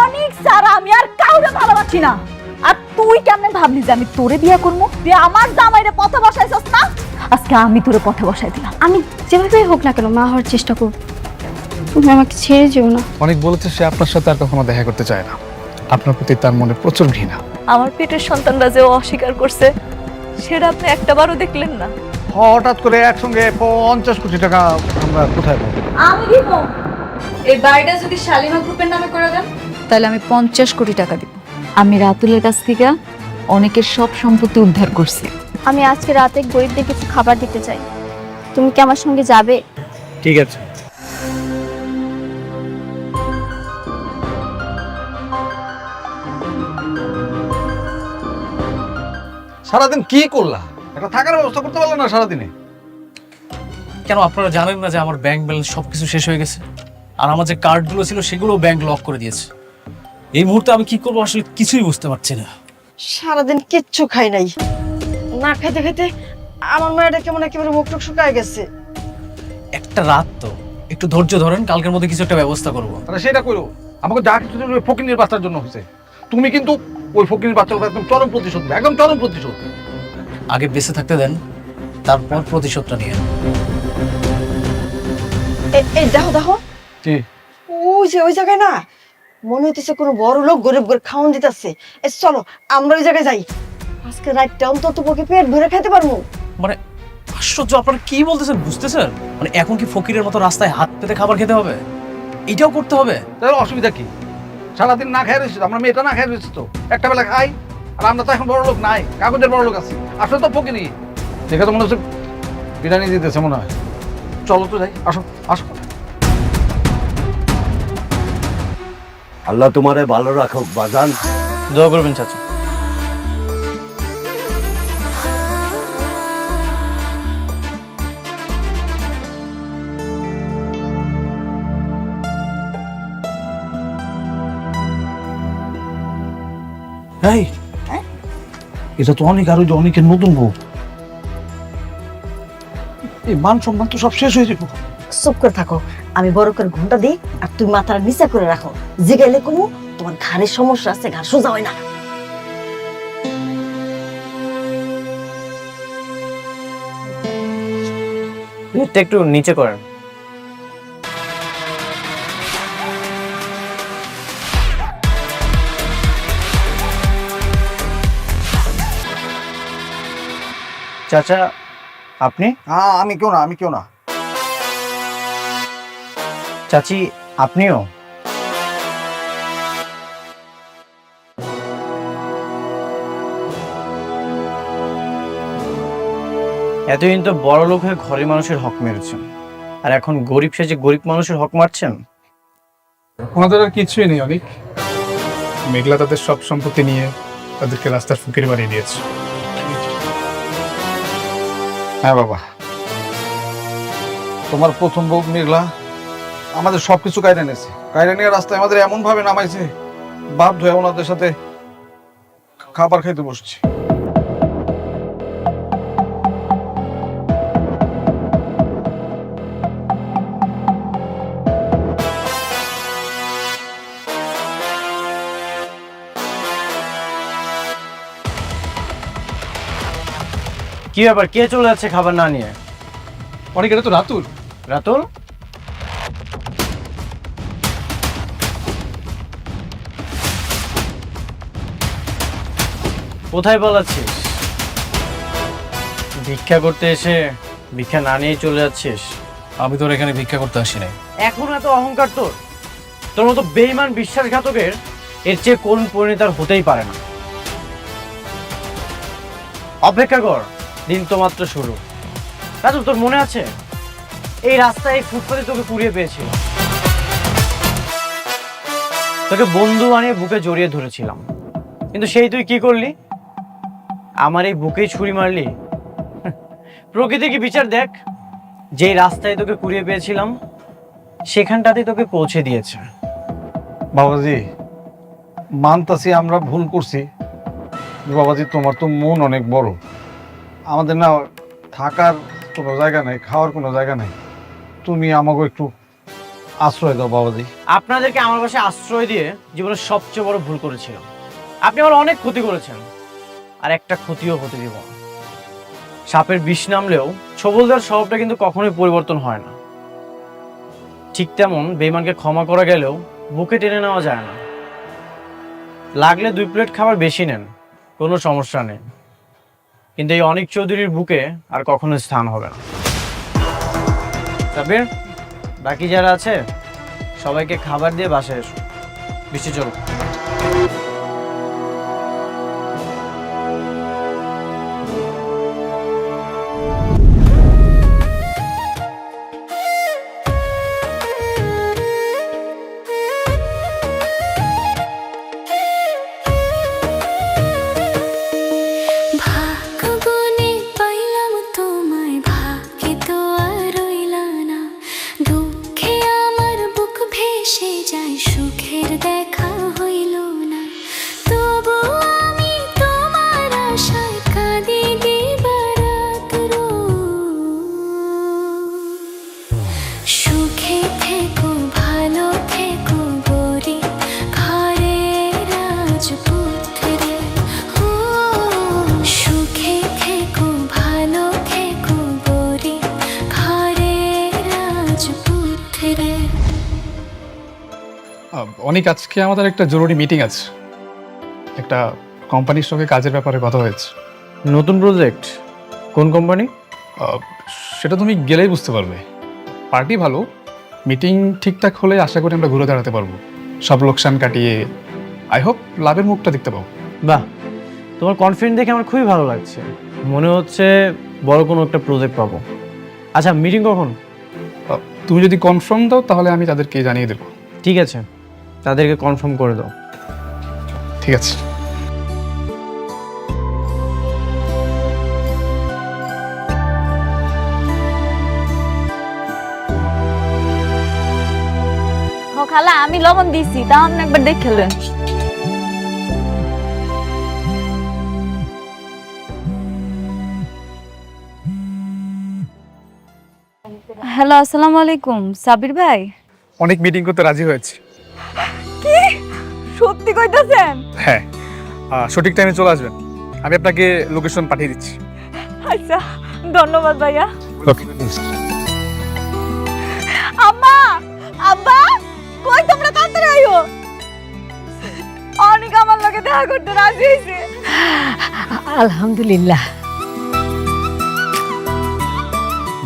অনেক সারা আমি আর কাউরে ভালোবাসি না। আর তুই কেমনে ভাবলি যে আমি তোরে বিয়ে করবো? তুই আমার জামাইরে পথে বসাইছস না, আজকে আমি তোরে পথে বসাই দিলাম। আমি যেভাবেই হোক না কেন মা হওয়ার চেষ্টা করব। তুমি আমাকে ছেড়ে যেও না। অনেক বলেছে সে আপনার সাথে আর কখনো দেখা করতে চায় না, আপনার প্রতি তার মনে প্রচুর ঘৃণা। আমার পেটের সন্তানরা যে অস্বীকার করছে সেটা আপনি একটাবারও দেখলেন না। হঠাৎ করে একসঙ্গে 50 কোটি টাকা আমরা কোথায় পাবো? আমি দিব। এই বাড়িটা যদি শালিমা গ্রুপের নামে করে দেন তাহলে আমি 50 কোটি টাকা দিব। আমি রাতুলের কাছ থেকে অনেকের সব সম্পত্তি উদ্ধার করছি। আমি আজকে রাতে গরিবদের কিছু খাবার দিতে চাই, তুমি কি আমার সঙ্গে যাবে? ঠিক আছে। সারাদিন কি করলা? একটা থাকার ব্যবস্থা করতে পারলে না সারাদিনে? কেন আপনারা জানেন না যে আমার ব্যাংক ব্যালেন্স সবকিছু শেষ হয়ে গেছে? আর আমার যে কার্ডগুলো ছিল সেগুলো ব্যাংক লক করে দিয়েছে। এই মুহূর্তে আমি কি করবো আসলে কিছুই বুঝতে পারছি না। সারাদিন কিচ্ছু খাই নাই, না খাইতে খাইতে আমার মায়েরা কেমন একেবারে মুখ টুক শুকায় গেছে। একটা রাত তো, একটু ধৈর্য ধরেন, কালকের মধ্যে কিছু একটা ব্যবস্থা করবো। আরে সেটা করো, আমাকে যা কিছু ওই ফকিনের বাচ্চার জন্য হয়েছে। তুমি কিন্তু ওই ফকিনের বাচ্চার উপর একদম চরম প্রতিশোধ নেবে, একদম চরম প্রতিশোধ। আগে বেঁচে থাকতে দেন, তারপর প্রতিশোধটা নিয়ে। এই দেখো দেখো, কি? ওই যে ওই জায়গায় না মনে হইতেছে কোনো বড় লোক গরিব করে খাওয়ান দিতেছে। চলো আমরা ওই জায়গায় যাই, আজকে রাতটা অন্তত পক্ষে পেট ভরে খেতে পারবো। মানে আশ্চর্য, আপনারা কি বলতেছেন বুঝতেছেন? মানে এখন কি ফকিরের মতো রাস্তায় হাত পেতে খাবার খেতে হবে? এটাও করতে হবে? তাহলে অসুবিধা কি? সারাদিন না খাই রয়েছি, আমরা মেয়েটা না খাই রয়েছি তো, একটা বেলা খাই। আর আমরা তো এখন বড় লোক নাই, কাগজের বড় লোক আছি, আসলে তো ফকিনি। দেখে তো মনে হচ্ছে বিরিয়ানি দিতেছে মনে হয়। চলো তো যাই, আসো আসো। আল্লাহ তোমারে ভালো রাখুক বাজান। দোয়া করবেন চাচা। এই এটা তো অনেক, আর ওই যে অনেকের নতুন বউ। এই মান সম্মান তো সব শেষ হয়ে যাবো। চুপ করে থাকো, আমি বড় করে ঘন্টা দিই আর তুমি মাথার নিচে করে রাখো। জিগাইলে কমু তোমার ঘাড়ের সমস্যা আছে, ঘাড় সোজা হয় না। একটু নিচে করেন। চাচা আপনি? হ্যাঁ, আমি কেউ না, আমি কেউ না। চাচি আপনিও? এতদিন তো বড় লোক হয়ে ঘরের মানুষের হক মেরেছেন, আর এখন গরিব সেজে গরিব মানুষের হক মারছেন। ওনাদের আর কিছুই নেই অনেক। মেঘলা তাদের সব সম্পত্তি নিয়ে তাদেরকে রাস্তার ফকির বানিয়ে দিয়েছে। হ্যাঁ বাবা, তোমার প্রথম বউ মেঘলা আমাদের সবকিছু কায়রা নিয়েছে। কায়রা নিয়ে রাস্তায় আমাদের এমন ভাবে নামাইছে, বাধ্য হয়ে ওনাদের সাথে খাবার খাইতে বসছি। কি ব্যাপার, কে চলে যাচ্ছে খাবার না নিয়ে? অনেক, এটা তো রাতুল। রাতুল? কোথায় পালাচ্ছিস? ভিক্ষা করতে এসে ভিক্ষা না নিয়ে চলে যাচ্ছিস? আমি তোর এখানে ভিক্ষা করতে আসি নাই। এখন এত অহংকার তোর? তোর মতো বেঈমান বিশ্বাসঘাতকের এর চেয়ে কোন পরিণতি আর হতেই পারে না। অপেক্ষা কর, দিন তো মাত্র শুরু। রাতুল, তোর মনে আছে এই রাস্তায় এই ফুটপাতে তোকে কুড়িয়ে পেয়েছিল? তোকে বন্ধু বানিয়ে বুকে জড়িয়ে ধরেছিলাম, কিন্তু সেই তুই কি করলি? আমার এই বুকেই ছুরি মারলি। প্রকৃতি কি বিচার দেখ, যেই রাস্তায় তোকে কুড়িয়ে পেয়েছিলাম সেখানটাতেই তোকে পৌঁছে দিয়েছে। বাবাজি, মানতাছি আমরা ভুল করছি। বাবাজি, তোমার তো মন অনেক বড়। আমাদের না থাকার কোনো জায়গা নাই, খাওয়ার কোনো জায়গা নাই। তুমি আমাকে একটু আশ্রয় দাও বাবাজি। আপনাদেরকে আমার বাসায় আশ্রয় দিয়ে জীবনের সবচেয়ে বড় ভুল করেছিলাম। আপনি আমার অনেক ক্ষতি করেছেন, আর একটা ক্ষতিও হতে দিব না। সাপের বিষ নামলেও ছবলদার স্বভাবটা কিন্তু কখনোই পরিবর্তন হয় না। ঠিক তেমন বেঈমানকে ক্ষমা করা গেলেও বুকে টেনে নেওয়া যায় না। লাগলে 2 প্লেট খাবার বেশি নেন, কোনো সমস্যা নেই, কিন্তু এই অনিক চৌধুরীর বুকে আর কখনো স্থান হবে না। সাবির, বাকি যারা আছে সবাইকে খাবার দিয়ে বাসায় এসো। বৃষ্টি চলো। ভাগ্যবনে পাইলাম তোমায়, ভাগ্যে তো আর রইলা না। দুঃখে আমার বুক ভেসে যায়, সুখের দেখা হইল না। তবু আমি তোমার আশায় কাঁদি দিবারাত সুখে থেকো, ভালো থেকো গরিব ঘরের রাজপুত্রে। সুখে থেকো, ভালো থেকো গরিব ঘরের রাজপুত্রে। অনেক আজকে আমাদের একটা জরুরি মিটিং আছে, একটা কোম্পানির সঙ্গে কাজের ব্যাপারে কথা হয়েছে। নতুন প্রজেক্ট? কোন কোম্পানি? সেটা তুমি গেলেই বুঝতে পারবে। পার্টি ভালো, মিটিং ঠিকঠাক হলে আশা করি আমরা ঘুরে দাঁড়াতে পারবো, সব লোকসান কাটিয়ে। আই হোপ লাভের মুখটা দেখতে পাবো। বাহ, তোমার কনফিডেন্ট দেখে আমার খুবই ভালো লাগছে। মনে হচ্ছে বড় কোনো একটা প্রজেক্ট পাবো। আচ্ছা, মিটিং কখন? তুমি যদি কনফার্ম দাও তাহলে আমি তাদেরকে জানিয়ে দেবো। ঠিক আছে, তাদেরকে কনফার্ম করে দাও। ঠিক আছে। খালা আমি লবণ দিছি, তাও আপনি একবার দেখলেন। হ্যালো, আসসালামু আলাইকুম সাবির ভাই। অনেক মিটিং করতে রাজি হয়েছে। কি সত্যি কইতাছেন? হ্যাঁ, সঠিক টাইমে চলে আসবেন। আমি আপনাকে লোকেশন পাঠিয়ে দিচ্ছি। আচ্ছা, ধন্যবাদ ভাইয়া। ওকে। আম্মা, আব্বা, কই তোমরা তাড়াতাড়ি আইও। অনেক আমার লগে দেখা করতে রাজি হইছে। আলহামদুলিল্লাহ।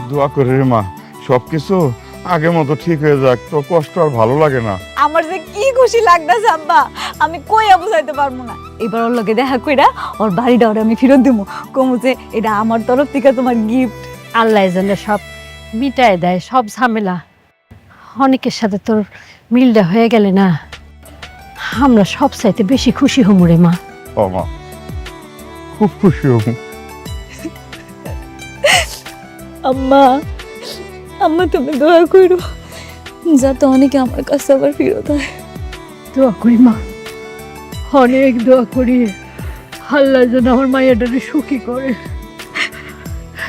দোয়া করে রে মা, সবকিছু আগের মতো ঠিক হয়ে যাক, তো কষ্ট আর ভালো লাগে না। আমার যে কি খুশি লাগতাছে আব্বা, আমি কইয়া বুঝাইতে পারবো না। এবার ওর লগে দেখা কইরা ওর বাড়িটা ওরা আমি ফেরত দেবো, কমু যে এটা আমার তরফ থেকে তোমার গিফট। আল্লাহ যেন সব মিটায় দেয়, সব ঝামেলা। অনেকের সাথে তোর মিলটা হয়ে গেলে না, আমরা সব চাইতে বেশি খুশি হমু রে মা। ও মা, খুব খুশি হব। আম্মা, আম্মা তুমি দোয়া করো যাতে অনেকে আমার কাছে আবার ফেরত হয়। দোয়া করি মা, অনেক দোয়া করি আল্লাহ যেন আমার মাইয়াটারে সুখী করে।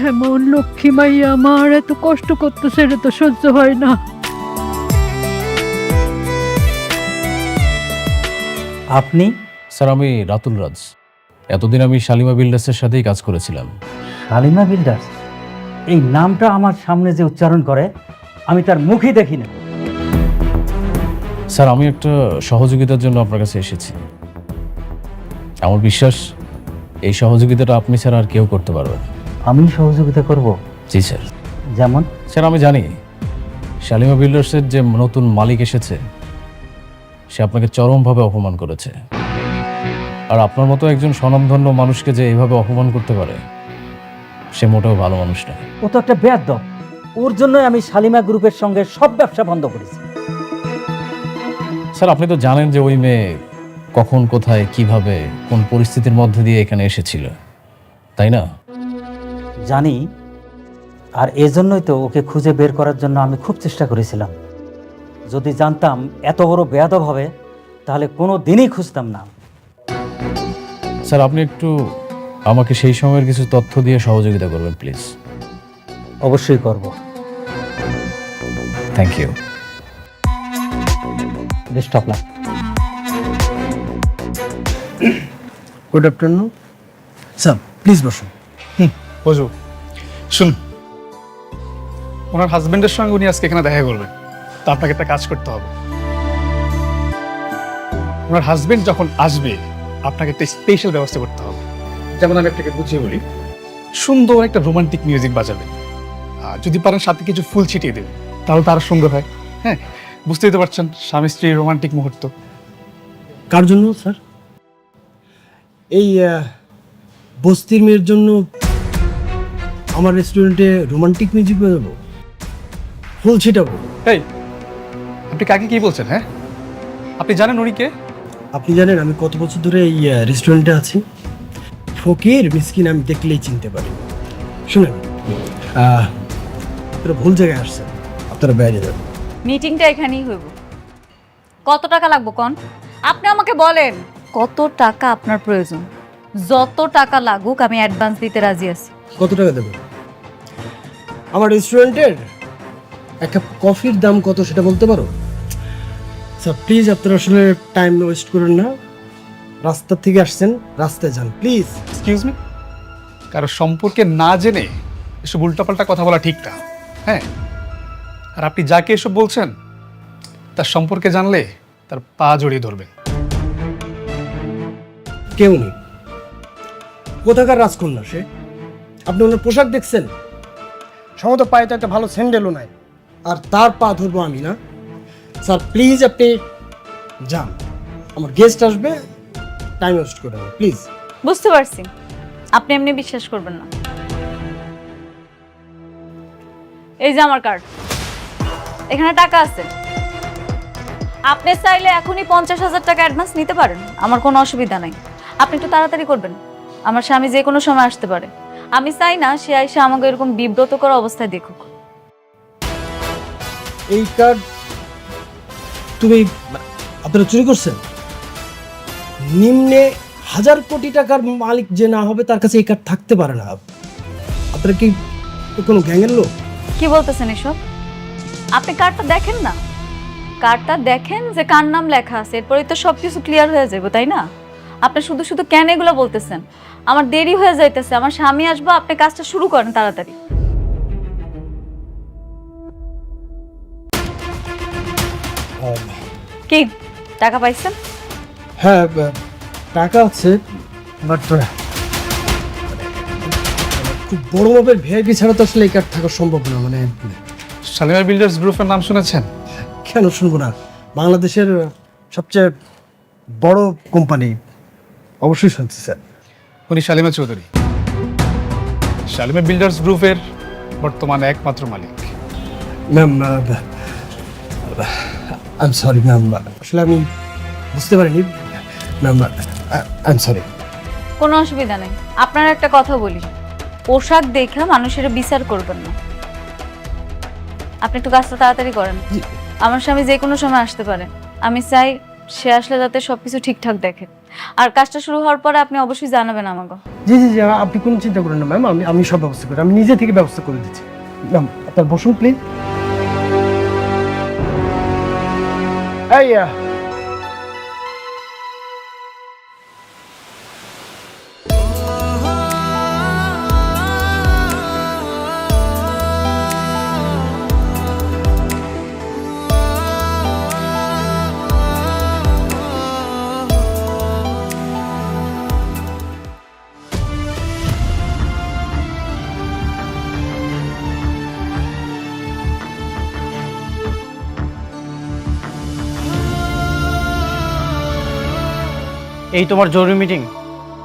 এমন লক্ষ্মী মাইয়া আমার এত কষ্ট করতেছে, এটা তো সহ্য হয় না। আপনি? স্যার, আমি রাতুল রাজ। এতদিন আমি শালিমা বিল্ডার্সের সাথেই কাজ করেছিলাম। শালিমা বিল্ডার্স? এই নামটা আমার সামনে যে উচ্চারণ করে আমি তার মুখই দেখি না। স্যার, আমি একটা সহযোগিতার জন্য আপনার কাছে এসেছি। আমার বিশ্বাস এই সহযোগিতাটা আপনি ছাড়া আর কেউ করতে পারবে না। আমি সহযোগিতা করব? জি স্যার। যেমন? স্যার, আমি জানি শালিমা বিল্ডার্সের যে নতুন মালিক এসেছে সে আপনাকে চরমভাবে অপমান করেছে। আর আপনার মতো একজন স্বনামধন্য মানুষকে যে এইভাবে অপমান করতে পারে সে মোটেও ভালো মানুষ নয়। ও তো একটা বেয়াদব। ওর জন্যই আমি শালিমা গ্রুপের সঙ্গে সব ব্যবসা বন্ধ করেছি। স্যার, আপনি তো জানেন যে ওই মেয়ে কখন, কোথায়, কিভাবে, কোন পরিস্থিতির মধ্যে দিয়ে এখানে এসেছিল, তাই না? জানি, আর এজন্যই তো ওকে খুঁজে বের করার জন্য আমি খুব চেষ্টা করেছিলাম। যদি জানতাম এত বড় বেয়াদব হবে তাহলে কোনো দিনই খুঁজতাম না। স্যার, আপনি একটু আমাকে সেই সময়ের কিছু তথ্য দিয়ে সহযোগিতা করবেন প্লিজ। অবশ্যই করব। Thank you. Best of luck. Good afternoon sir, please বসুন। বুঝু শুন, ওনার হাজবেন্ডের সঙ্গে উনি আজকে এখানে দেখা করবেন, তো আপনাকে একটা কাজ করতে হবে। ওনার হাজবেন্ড যখন আসবে আপনাকে একটা স্পেশাল ব্যবস্থা করতে হবে। যেমন আমি আপনাকে বুঝিয়ে বলি, সুন্দর একটা রোমান্টিক মিউজিক বাজাবেন, আর যদি পারেন সাথে কিছু ফুল ছিটিয়ে দেবেন, তাহলে তো আরো সুন্দর হয়। হ্যাঁ, বুঝতেই তো পারছেন স্বামী স্ত্রীর রোমান্টিক মুহূর্ত। কার জন্য স্যার? এই বস্তির মেয়ের জন্য আমার রেস্টুরেন্টে রোমান্টিক মিউজিক বাজাবো, ফুল ছিটাবো? এই, আপনি কাকে কি বলছেন? হ্যাঁ, আপনি জানেন উনি কে? আপনি জানেন আমি কত বছর ধরে এই রেস্টুরেন্টে আছি? ফকির মিসকিন আমি দেখলেই চিনতে পারি। শুনেন, আপনারা ভুল জায়গায় আসছেন, আপনারা বাইরে যান। মিটিংটা এখানেই হইব। কত টাকা লাগবে কোন? আপনি আমাকে বলেন কত টাকা আপনার প্রয়োজন। যত টাকা লাগুক আমি অ্যাডভান্স দিতে রাজি আছি। কত টাকা দেবেন? আমার রেস্টুরেন্টের এক কাপ কফির দাম কত সেটা বলতে পারো? স্যার প্লিজ, আপনারা আসলে টাইম ওয়েস্ট করেন না। রাস্তা থেকে আসছেন, রাস্তায় যান প্লিজ। এক্সকিউজ মি, কারো সম্পর্কে না জেনে এসব উল্টাপাল্টা কথা বলা ঠিক না। হ্যাঁ, আর আপনি যাকে এসব বলছেন তার সম্পর্কে জানলে তার পা জড়িয়ে ধরবেন। কেউ নেই। কোথাকার রাজকন্যা সে? আপনি ওনার পোশাক দেখছেন? সম্ভবত পায়ে তো একটা ভালো স্যান্ডেলও নাই, আর তার পা ধরবো আমি না? স্যার প্লিজ আপনি যান, আমার গেস্ট আসবে, টাইম ওয়েস্ট করে না প্লিজ। বুঝতে পারছি, আপনি এমনি বিশ্বাস করবেন না। এই যে আমার কার্ড, এখানে টাকা আছে। আপনি চাইলে এখনই 50,000 টাকা অ্যাডভান্স নিতে পারেন, আমার কোনো অসুবিধা নাই। আপনি একটু তাড়াতাড়ি করবেন, আমার স্বামী যে কোনো সময় আসতে পারে। আমি চাই না সে আইসা আমাকে এরকম বিব্রত করা অবস্থায় দেখুক। এই কার্ড তুমি আপনারা চুরি করছেন? নিম্নে 1000 কোটি টাকার মালিক যে না হবে তার কাছে এই কার্ড থাকতে পারে না। আপনারা কি কোনো গ্যাংয়ের লোক? কি বলতেছেন এসব? আপনি কার্ডটা দেখেন না, কার্ডটা দেখেন যে কার নাম লেখা আছে, এরপরেই তো সবকিছু ক্লিয়ার হয়ে যাবে, তাই না? আপনি শুধু শুধু কেন এগুলো বলতেছেন? আমার দেরি হয়ে যাইতেছে, আমার স্বামী আসবো, আপনি কাজটা শুরু করেন তাড়াতাড়ি। কি টাকা পাইছেন? হ্যাঁ টাকা আছে, বাট খুব বড় মাপের ভিআইপি ছাড়া তো আসলে এই কার্ড থাকা সম্ভব না। মানে শালিমার বিল্ডার্স গ্রুপের নাম শুনেছেন? কেন শুনবো না, বাংলাদেশের সবচেয়ে বড় কোম্পানি, অবশ্যই শুনছি স্যার। উনি শালিমা চৌধুরী, শালিমা বিল্ডার্স গ্রুপের বর্তমানে একমাত্র মালিক। Ma'am I am sorry ma'am, আসলে আমি বুঝতে পারিনি ম্যাম, আই এম সরি। কোনো অসুবিধা নেই। আপনার একটা কথা বলি, পোশাক দেখে মানুষের বিচার করবেন না। আপনি একটু কাজটা তাড়াতাড়ি করেন, আমার স্বামী যে কোনো সময় আসতে পারে। আমি চাই সে আসলে যাতে সবকিছু ঠিকঠাক দেখে। আর কাজটা শুরু হওয়ার পরে আপনি অবশ্যই জানাবেন আমাকে। জি জি জি, আপনি কোনো চিন্তা করেন না ম্যাম, আমি সব ব্যবস্থা করি, আমি নিজে থেকে ব্যবস্থা করে দিচ্ছি। ম্যাম আপনার বসুন প্লিজ। এই এই তোমার জরুরি মিটিং,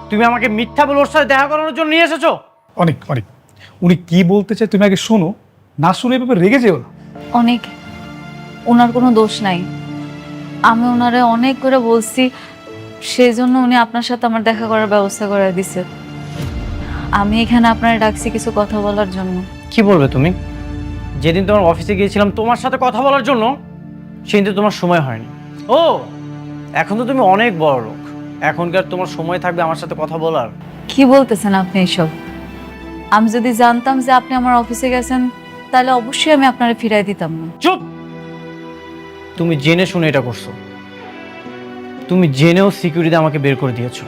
তুমি আমাকে মিথ্যা বলে ওর সাথে দেখা করানোর জন্য নিয়ে এসেছো? অনেক অনেক, উনি কি বলতে চায় তুমি আগে শোনো, না শুনে এভাবে রেগে যেও না। অনেক, ওনার কোনো দোষ নাই। আমি ওনারে অনেক করে বলছি, সেই জন্য উনি আপনার সাথে আমার দেখা করার ব্যবস্থা করে দিছে। আমি এখানে আপনার ডাকছি কিছু কথা বলার জন্য। কি বলবে তুমি? যেদিন তোমার অফিসে গিয়েছিলাম তোমার সাথে কথা বলার জন্য, সেদিন তো তোমার সময় হয়নি। ও, এখন তো তুমি অনেক বড় লোক, এখনকার তোমার সময় থাকবে আমার সাথে কথা বলার? কি বলতেছেন আপনি এসব? আমি যদি জানতাম যে আপনি আমার অফিসে গেছেন, তাহলে অবশ্যই আমি আপনারে ফিরাই দিতাম না। চুপ! তুমি জেনে শুনে এটা করছো। তুমি জেনেও সিকিউরিটি আমাকে বের করে দিয়েছো।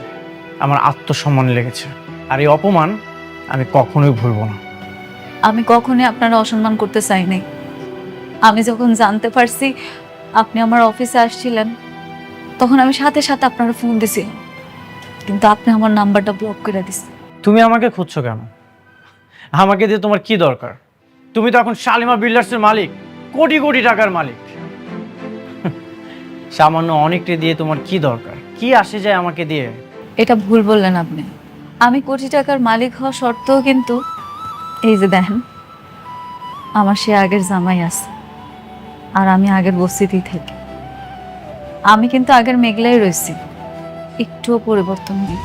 আমার আত্মসম্মান লেগেছে, আর এই অপমান আমি কখনোই ভুলবো না। আমি কখনোই আপনারা অসম্মান করতে চাই নাই। আমি যখন জানতে পারছি আপনি আমার অফিসে আসছিলেন, তখন আমি সাথে সাথে আপনারা ফোন দিছিলাম, কিন্তু আপনি আমার নাম্বারটা ব্লক করে দিচ্ছেন। তুমি আমাকে খুঁজছো কেন? আমাকে দিয়ে তোমার কি দরকার? তুমি তো এখন শালিমা বিল্ডার্সের মালিক, কোটি কোটি টাকার মালিক। সামান্য অনেকটা দিয়ে তোমার কি দরকার? কি আসে যায় আমাকে দিয়ে? এটা ভুল বললেন আপনি। আমি কোটি টাকার মালিক হওয়া সত্ত্বেও কিন্তু এই যে দেখেন, আমার সে আগের জামাই আছে, আর আমি আগের বস্তিতেই থাকি। আমি কিন্তু আগের মেঘলাই রয়েছি, একটুও পরিবর্তন নেই।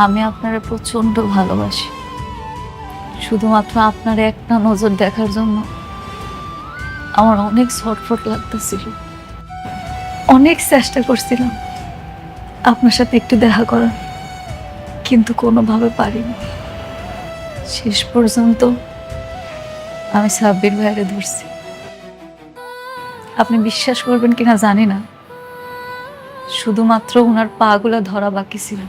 আমি আপনারা প্রচন্ড ভালোবাসি। শুধুমাত্র আপনার একটা নজর দেখার জন্য আমার অনেক ছটফট লাগতেছিল। অনেক চেষ্টা করছিলাম আপনার সাথে একটু দেখা করার, কিন্তু কোনোভাবে পারিনি। শেষ পর্যন্ত আমি সাব্বির ভাইরে ধরছি। আপনি বিশ্বাস করবেন কিনা জানি না, শুধুমাত্র ওনার পাগুলা ধরা বাকি ছিল।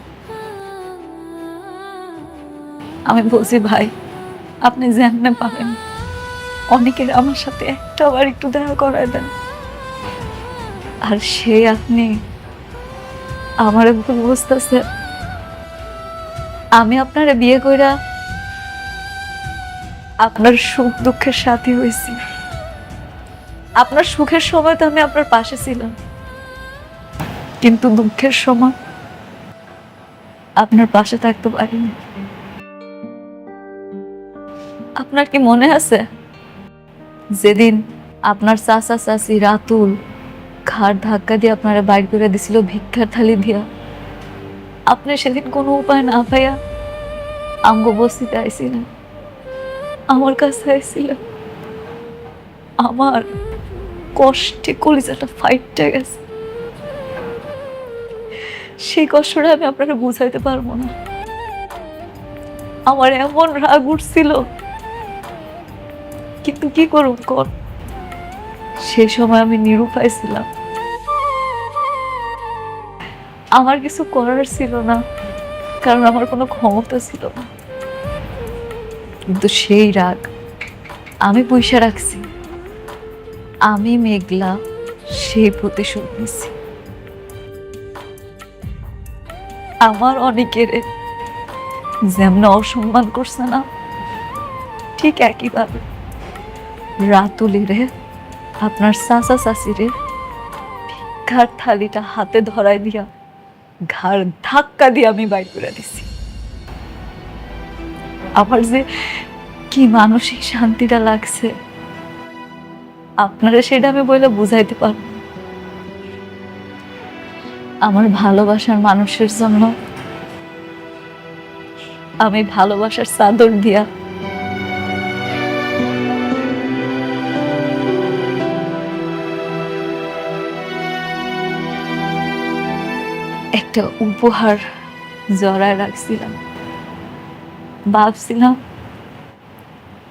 আমি বলছি, ভাই আপনি যেমনে পাবেন অনেকের আমার সাথে একটা বার একটু দেখা করায় দেন। আর সে আপনি আমার ভুল বুঝতেছে। আমি আপনারে বিয়ে কইরা আপনার সুখ দুঃখের সাথী হয়েছি। আপনার সুখের সময় তো আমি আপনার পাশে ছিলাম, কিন্তু দুঃখের সময় আপনার পাশে থাকতে পারিনি। আপনার কি মনে আছে যেদিন আপনার চাচা চাচি রাতুল ঘাড় ধাক্কা দিয়ে আপনারা বাইর করে দিছিল ভিক্ষার থালি দিয়া? আপনি সেদিন কোনো উপায় না পাইয়া আমগো বস্তিতে আইছিলেন, আমার কাছে আইছিলেন। আমার কষ্টে কলিজাটা ফাইটটা গেছে। সেই কষ্টটা আমি আপনারা বুঝাইতে পারবো না। আমার এমন রাগ উঠছিল, কিন্তু কি করুন কর, সে সময় আমি নিরুপায় ছিলাম। আমার কিছু করার ছিল না, কারণ আমার কোনো ক্ষমতা ছিল না। কিন্তু সেই রাগ আমি পয়সা রাখছি। আমি মেঘলা সেই প্রতিশোধ নিছি। আমার অনেকের যেমন অসম্মান করছে না, ঠিক একইভাবে রাতুলিরে আপনার চাচা চাচিরে ভিক্ষার থালিটা হাতে ধরাই দিয়া ঘাড় ধাক্কা দিয়ে আমি বাইর করে দিছি। আমার যে কি মানসিক শান্তিটা লাগছে আপনারা সেটা আমি বলে বুঝাইতে পারব না। আমার ভালোবাসার মানুষের জন্য আমি ভালোবাসার চাদর দিয়া একটা উপহার জড়ায় রাখছিলাম। ভাবছিলাম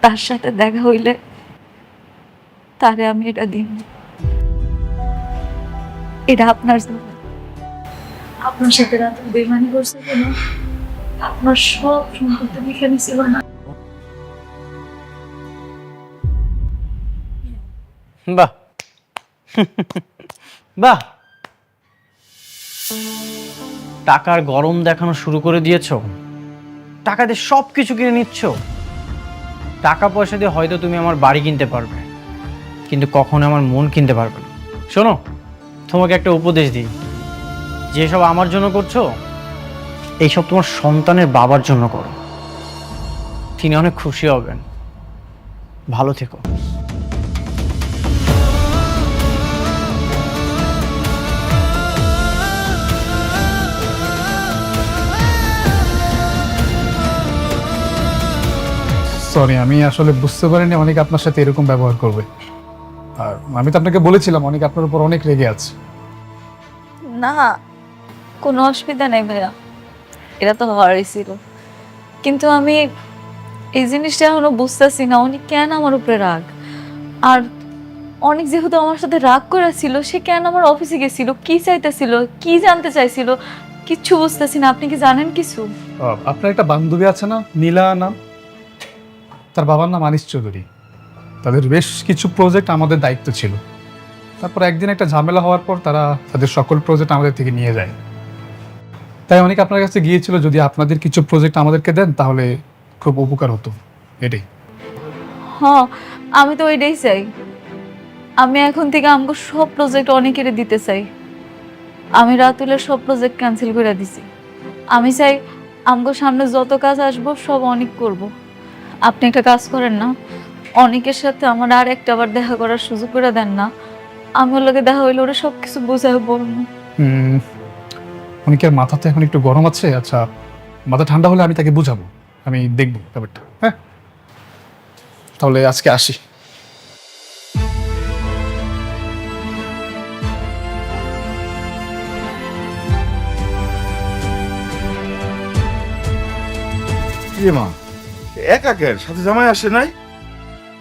তার সাথে দেখা হইলে তারে আমি এটা দিন। এটা আপনার জন্য। আপনার সাথে রাত বেমানি করছে কেন? আপনার সব সম্পত্তি লিখে নিছিল না? বাহ বাহ, টাকার গরম দেখানো শুরু করে দিয়েছো। টাকা দিয়ে সব কিছু কিনে নিচ্ছ। টাকা পয়সা দিয়ে হয়তো তুমি আমার বাড়ি কিনতে পারবে, কিন্তু কখনো আমার মন কিনতে পারবে না। শোনো, তোমাকে একটা উপদেশ দিই, যেসব আমার জন্য করছো এইসব তোমার সন্তানের বাবার জন্য করো। তিনি অনেক খুশি হবেন। ভালো থেকো। সরি, আমি আসলে বুঝতে পারিনি অনেক আপনার সাথে এরকম ব্যবহার করবে। আর আমি তো আপনাকে বলেছিলাম অনেক আপনার উপর অনেক রেগে আছে। না, কোনো অসুবিধা নেই ভাইয়া, এটা তো হওয়ারই ছিল। কিন্তু আমি এই জিনিসটা এখনো বুঝতেছি না উনি কেন আমার উপরে রাগ। আর অনেক যেহেতু আমার সাথে রাগ করা ছিল, সে কেন আমার অফিসে গেছিল, কি চাইতেছিল, কি জানতে চাইছিল, কিচ্ছু বুঝতেছি না। আপনি কি জানেন কিছু? আপনার একটা বান্ধবী আছে না, নীলা নাম, তার বাবার নাম আনিস চৌধুরী। তাদের বেশ কিছু প্রজেক্ট আমাদের দায়িত্ব ছিল। তারপর একদিন একটা ঝামেলা হওয়ার পর তারা তাদের সকল প্রজেক্ট আমাদের থেকে নিয়ে যায়। তাই অনেক আপনার কাছে গিয়েছিল, যদি আপনাদের কিছু প্রজেক্ট আমাদেরকে দেন তাহলে খুব উপকার হতো, এটাই। হ্যাঁ, আমি তো ওইটাই চাই। আমি এখন থেকে আমাকে সব প্রজেক্ট অনেকের দিতে চাই। আমি রাতুলের সব প্রজেক্ট ক্যান্সেল করে দিছি। আমি চাই আমাকে সামনে যত কাজ আসবো সব অনেক করব। আপনি একটা কাজ করেন না, অনেকের সাথে আমার আর একটা বার দেখা করার সুযোগ করে দেন না। আমার লোকে দেখা হইলে ওরা সব কিছু বোঝায় বলবো। অনেকের মাথাতে এখন একটু গরম আছে। আচ্ছা, মাথা ঠান্ডা হলে আমি তাকে বুঝাবো, আমি দেখবো ব্যাপারটা। হ্যাঁ, তাহলে আজকে আসি। মা একা কেন, সাথে জামাই আসে নাই?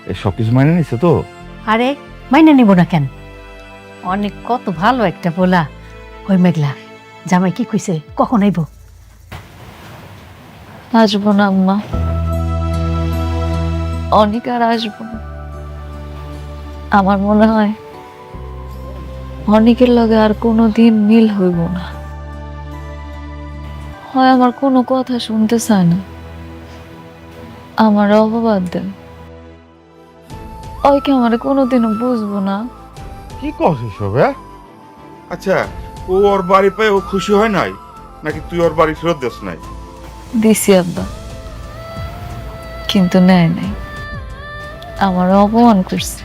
এই সবকিছু মাইনে নিছে তো? আরে মাইনে নিব না কেন? অনেক কত ভালো একটা পোলা। ওই মেঘলা জামাই কি কইছে, কখন আইব? আসবো না আম্মা, অনেক আর আসবো না। আমার মনে হয় অনেকের লগে আর কোনো দিন মিল হইব না। হয় আমার কোনো কথা শুনতে চায় না, আমার অপবাদ দেন। ওই কি আমার কোনোদিনও বুঝবো না। কি কস এসব? আচ্ছা, ও ওর বাড়ি পেয়ে ও খুশি হয় নাই, নাকি তুই ওর বাড়ি ফেরত দিস নাই? দিছি আব্বা, কিন্তু নেয় নাই, আমার অপমান করছে।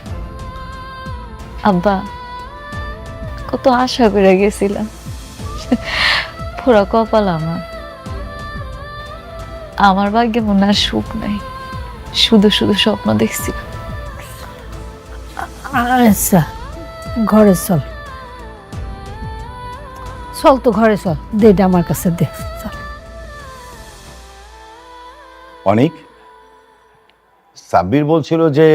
আব্বা, কত আশা করে গেছিলাম, পুরো কপাল আমার। আমার ভাগ্যে মনে আর সুখ নাই, শুধু শুধু স্বপ্ন দেখছি। আচ্ছা, ঘরে চল, চল তো ঘরে চল, দে আমার কাছে দে। অনেক সাব্বির বলছিল যে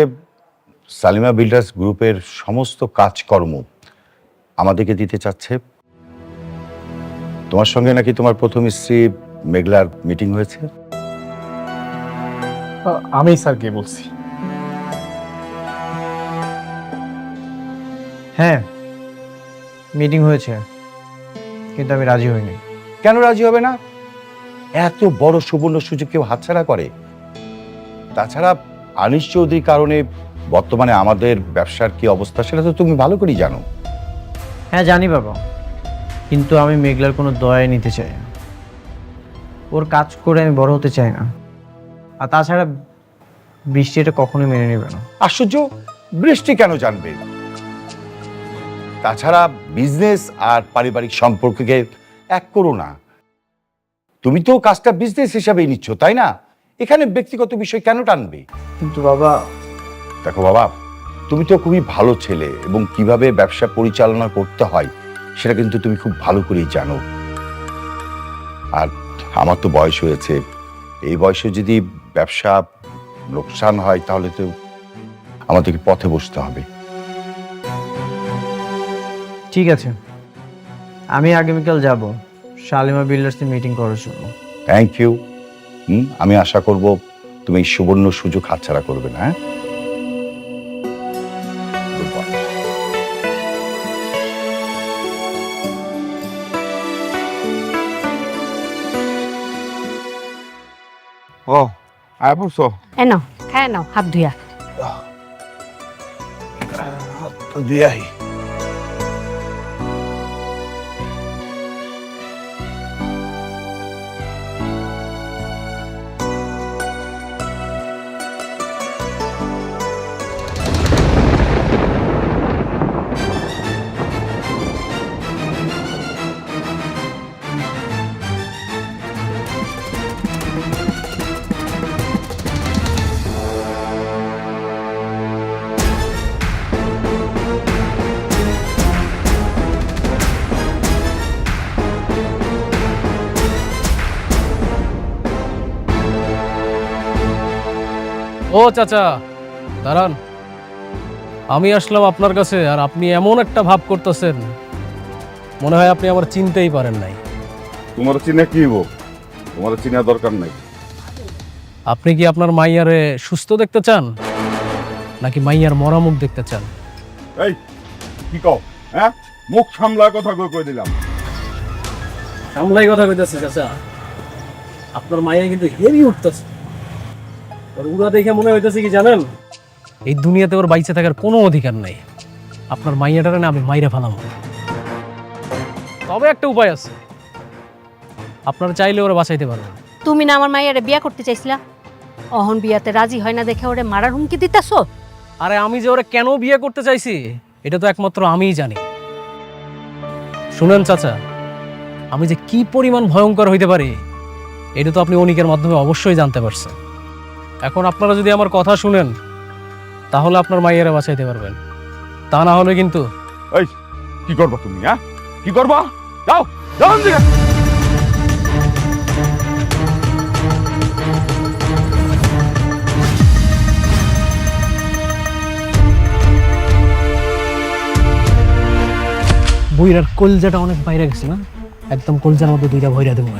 সালিমা বিল্ডার্স গ্রুপের সমস্ত কাজকর্ম আমাদেরকে দিতে চাচ্ছে। তোমার সঙ্গে নাকি তোমার প্রথম স্ত্রী মেঘলার মিটিং হয়েছে? আমি স্যারকে বলছি। হ্যাঁ, মিটিং হয়েছে, কিন্তু আমি রাজি হইনি। কেন রাজি হবে না? এত বড় সুবর্ণ সুযোগ কেউ হাতছাড়া করে? তাছাড়া আনিস চৌধুরীর কারণে বর্তমানে আমাদের ব্যবসার কি অবস্থা সেটা তো তুমি ভালো করেই জানো। হ্যাঁ জানি বাবা, কিন্তু আমি মেঘলার কোনো দয়া নিতে চাই না। ওর কাজ করে আমি বড় হতে চাই না। আর তাছাড়া বৃষ্টি এটা কখনোই মেনে নেবে না। আশ্চর্য, বৃষ্টি কেন জানবে? তাছাড়া বিজনেস আর পারিবারিক সম্পর্ককে এক করো না। তুমি তো কাজটা বিজনেস হিসাবেই নিচ্ছ, তাই না? এখানে ব্যক্তিগত বিষয় কেন টানবে? কিন্তু বাবা, দেখো বাবা, তুমি তো খুবই ভালো ছেলে এবং কিভাবে ব্যবসা পরিচালনা করতে হয় সেটা কিন্তু তুমি খুব ভালো করেই জানো। আর আমার তো বয়স হয়েছে, এই বয়সে যদি ব্যবসা লোকসান হয় তাহলে তো আমাদেরকে পথে বসতে হবে। ঠিক আছে, আমি আগামীকাল যাব শালিমা বিল্ডার্সের মিটিং করার জন্য। Thank you. আমি আশা করব তুমি এই সুবর্ণ সুযোগ হাতছাড়া করবে না। হ্যাঁ, ও আয় পড়ছো? এ নাও, খায় নাও, হাত ধুইয়া। দিয়াই ও চাচা, দাঁড়ান। আমি আসলাম আপনার কাছে আর আপনি এমন একটা ভাব করতেছেন, মনে হয় আপনি আমার চিনতেই পারেন নাই। তোমার চিনে কি হবো? তোমার চিনা দরকার নাই। আপনি কি আপনার মাইয়ারে সুস্থ দেখতে চান, নাকি মাইয়ার মরা মুখ দেখতে চান? এই কি কও? হ্যাঁ, মুখ সামলা কথা কই দিলাম। সামলাই কথা কইতেছে চাচা, আপনার মাইয়া কিন্তু হেভি উঠতেছে। ওর উড়া দেখে মনে হইতেছে কি জানেন, এই দুনিয়াতে ওর বাইচে থাকার কোনো অধিকার নাই। আপনার মাইয়াটারে না আমি মাইরে ফেলাম। তবে একটা উপায় আছে, আপনারা চাইলে ওরা বাঁচাইতে পারবেন। তুমি না আমার মাইয়ারে বিয়া করতে চাইছিলা, অহন বিয়াতে রাজি হয় না দেখে ওরে মারার হুমকি দিতেছো। আরে আমি যে ওরা কেন বিয়ে করতে চাইছি এটা তো একমাত্র আমিই জানি। শুনেন চাচা, আমি যে কি পরিমাণ ভয়ঙ্কর হইতে পারি এটা তো আপনি অনিকের মাধ্যমে অবশ্যই জানতে পারছেন। এখন আপনারা যদি আমার কথা শুনেন তাহলে আপনার মাইয়ারে বাঁচাইতে পারবেন, তা না হলে কিন্তু। এই কি করবা তুমি? হ্যাঁ, কি করবা? যাও যাও দিকে। বইরার কলজাটা অনেক বাইরে গেছে না, একদম কলজার মধ্যে দুইটা ভইরা দেবো।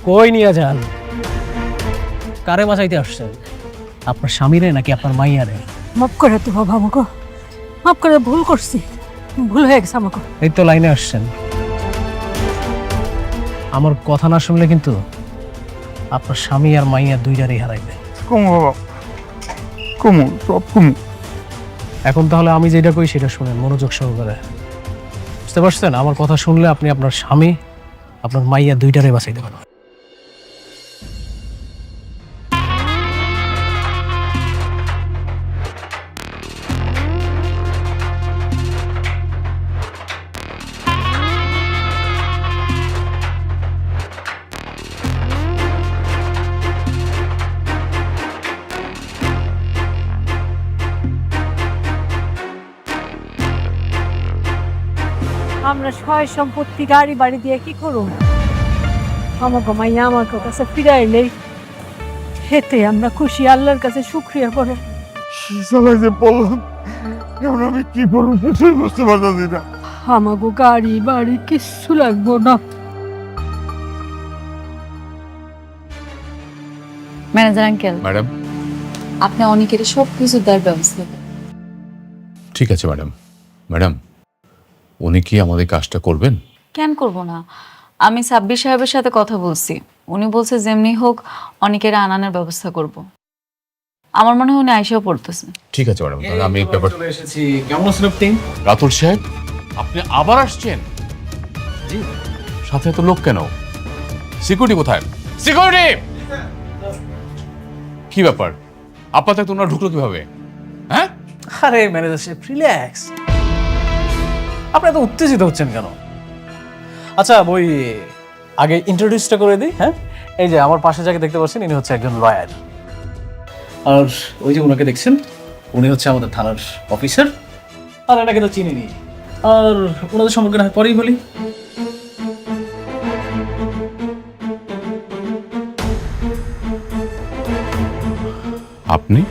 কই নিয়ে যান? কারে বাঁচাইতে আসছেন? আপনার স্বামীরে নাকি আপনার মাইয়ারে? মাফ করে তো বাবা, আমাকে মাফ করে, ভুল করছি, ভুল হয়ে গেছে আমাকে। এই তো লাইনে আসছেন। আমার কথা না শুনলে কিন্তু আপনার স্বামী আর মাইয়া দুইটারই হারাইবে। কমু বাবা, কমু, সব কমু। এখন তাহলে আমি যেটা কই সেটা শুনেন মনোযোগ সহকারে, বুঝতে পারছেন? আমার কথা শুনলে আপনি আপনার স্বামী, আপনার মাইয়া দুইটারে বাঁচাইতে পারবেন। আমরা সয় সম্পত্তি গাড়ি বাড়ি দিয়ে কি করুন, আমাকে মাইয়া আমার কাছে ফিরাই নেই, হেতে আমরা খুশি, আল্লাহর কাছে শুকরিয়া করো। সালাই যে বললাম, এখন আমি কি করবো কিছুই বুঝতে পারতেছি না। আমাকে গাড়ি বাড়ি কিচ্ছু লাগবো না। ম্যানেজার আঙ্কেল, ম্যাডাম, আপনি অনেকের সব কিছু দেওয়ার ব্যবস্থা করেন। ঠিক আছে ম্যাডাম। ম্যাডাম, উনি কি আমাদের কাজটা করবেন? কেন করব না? আমি সাব্বির সাহেবের সাথে কথা বলছি, উনি বলছে যেমনি হোক অনেকের আনানোর ব্যবস্থা করব। আমার মনে হয় উনি আইসাও পড়তেছে। ঠিক আছে ম্যাডাম, তাহলে আমি ব্যাপার চলে এসেছি। কেমন আছেন আপনি? রাতুল সাহেব, আপনি আবার আসছেন? জি। সাথে এত লোক কেন? সিকিউরিটি কোথায়? সিকিউরিটি! কি ব্যাপার, আপাতত তোমরা ঢুকলো কিভাবে? হ্যাঁ? আরে ম্যানেজার সাহেব, রিল্যাক্স। আপনি এত উত্তেজিত হচ্ছেন কেন? আচ্ছা, ওই আগে ইন্ট্রোডিউসটা করে দিই। হ্যাঁ, এই যে আমার পাশে যাকে দেখতে পাচ্ছেন, ইনি হচ্ছে একজন লয়ার। আর ওই যে ওনাকে দেখছেন, উনি হচ্ছে আমাদের থানার অফিসার। আর এনাকে তো চিনিনি। আর ওনাদের সম্পর্কে না পরেই বলি। আপনি?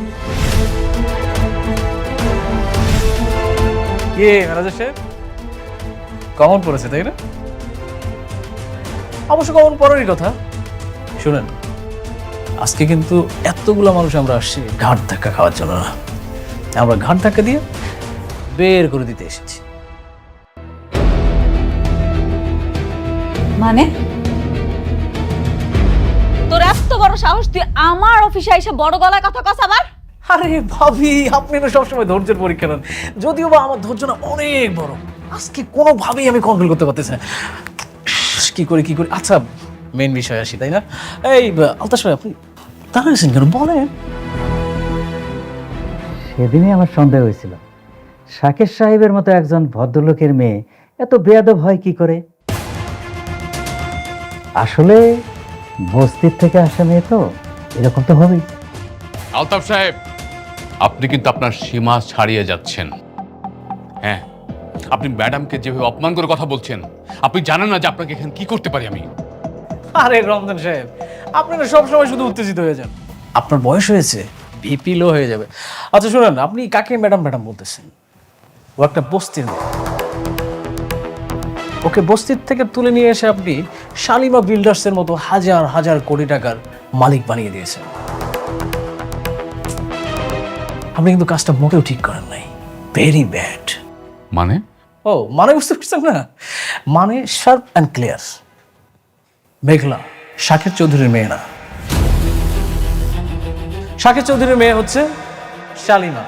কে ম্যানেজার সাহেব? কমন পড়েছে তাই না? অবশ্য কমন পড়ারই কথা। শুনেন, আজকে কিন্তু এতগুলো মানুষ আমরা আসছি ঘাট ধাক্কা খাওয়ার জন্য না, আমরা ঘাট ধাক্কা দিয়ে বের করে দিতে এসেছি। মানে তোর এত বড় সাহস, তুই আমার অফিসে এসে বড় গলায় কথা কস আবার? আরে ভাবি, আপনি না সবসময় ধৈর্যের পরীক্ষা নেন, যদিও বা আমার ধৈর্য না অনেক বড়। আজকে কোনোভাবেই আমি কন্ট্রোল করতে পারতেছি না। কি করি। আচ্ছা, মেন বিষয় আসি, তাই না? এই আলতাশ ভাই, আপনি দাঁড়াইছেন কেন? বলেন। সেদিনই আমার সন্দেহ হয়েছিল, শাকের সাহেবের মতো একজন ভদ্রলোকের মেয়ে এত বেয়াদব হয় কি করে। আসলে বস্তির থেকে আসা মেয়ে তো এরকম তো হবেই। আলতাফ সাহেব, আপনি কিন্তু আপনার সীমা ছাড়িয়ে যাচ্ছেন। হ্যাঁ, আপনি ম্যাডামকে যেভাবে অপমান করে কথা বলছেন, আপনি জানেন না যে আপনাকে এখানে কি করতে পারি আমি। আরে রমজান সাহেব, আপনি না সবসময় শুধু উত্তেজিত হয়ে যান। আপনার বয়স হয়েছে, ভিপি লো হয়ে যাবে। আচ্ছা শুনেন, আপনি কাকে ম্যাডাম ম্যাডাম বলতেছেন? ও একটা বস্তির মেয়ে। ওকে বস্তির থেকে তুলে নিয়ে এসে আপনি শালিমা বিল্ডার্সের মতো হাজার হাজার কোটি টাকার মালিক বানিয়ে দিয়েছেন। আপনি কিন্তু কাজটা মোটেও ঠিক করেন নাই, ভেরি ব্যাড। মানে? ও মানে বুঝতে পারছেন না? মানে শার্প অ্যান্ড ক্লিয়ার। মেঘলা শাকের চৌধুরীর মেয়ে না, শাকের চৌধুরীর মেয়ে হচ্ছে শালিমা।